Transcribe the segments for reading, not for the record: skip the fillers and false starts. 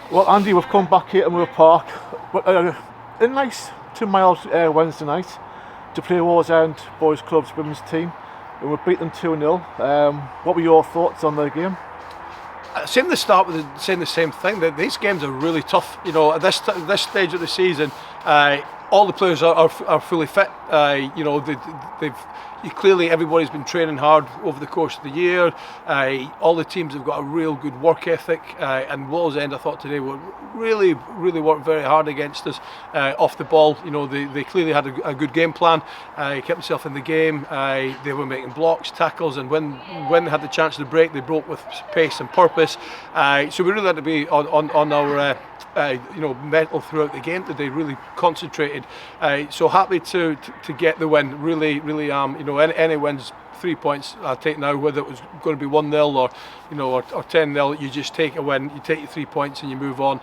Well, Andy, we've come back here to Moor Park. A nice 2 miles Wednesday night to play Wallsend Boys Club's women's team. And we beat them 2-0. What were your thoughts on the game? Same to start with saying the same thing, that these games are really tough. You know, at this stage of the season, all the players are fully fit. You know, clearly everybody's been training hard over the course of the year. All the teams have got a real good work ethic, and Wallsend, I thought today, would really worked very hard against us off the ball. You know, they clearly had a good game plan. Kept themselves in the game. They were making blocks, tackles, and when they had the chance to break, they broke with pace and purpose. So we really had to be on our mental throughout the game today, really concentrated. So happy to get the win. Really any wins, 3 points I take now, whether it was going to be 1-0 or 10-0, you just take a win, you take your 3 points and you move on.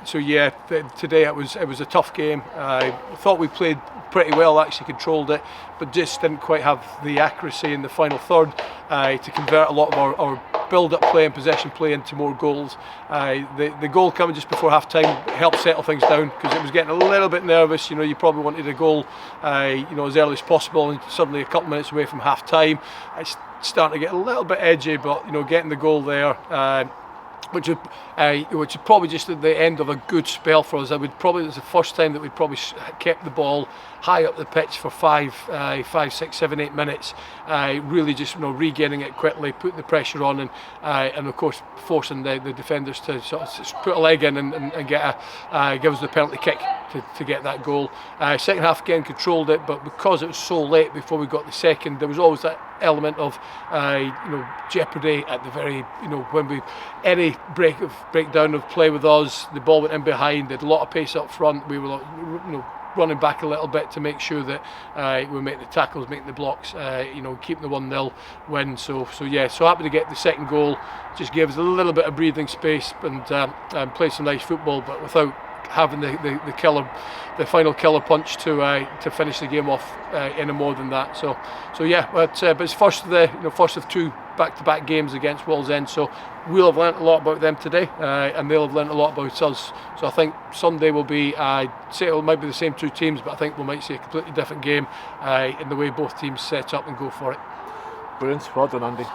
So yeah, today it was a tough game. I thought we played pretty well, actually controlled it, but just didn't quite have the accuracy in the final third to convert a lot of our build-up play and possession play into more goals. The goal coming just before half-time helped settle things down, because it was getting a little bit nervous. You know, you probably wanted a goal as early as possible, and suddenly a couple minutes away from half-time, it's starting to get a little bit edgy. But getting the goal there, which is probably just at the end of a good spell for us. It was the first time that we'd probably kept the ball high up the pitch for 5, 6, 7, 8 minutes. Really just regaining it quickly, putting the pressure on, and of course forcing the defenders to sort of put a leg in and give us the penalty kick to get that goal. Second half again controlled it, but because it was so late before we got the second, there was always that element of jeopardy at the very when any breakdown of play with us, the ball went in behind. They had a lot of pace up front. We were running back a little bit to make sure that we make the tackles, make the blocks, keep the 1-0 win. So happy to get the second goal. Just gave us a little bit of breathing space and play some nice football, but without having the final killer punch to finish the game off any more than that. But it's first of 2 back-to-back games against Wallsend, so we'll have learnt a lot about them today, and they'll have learnt a lot about us. So I think Sunday will be, it might be the same 2 teams, but I think we might see a completely different game in the way both teams set up and go for it. Brilliant, well done, Andy.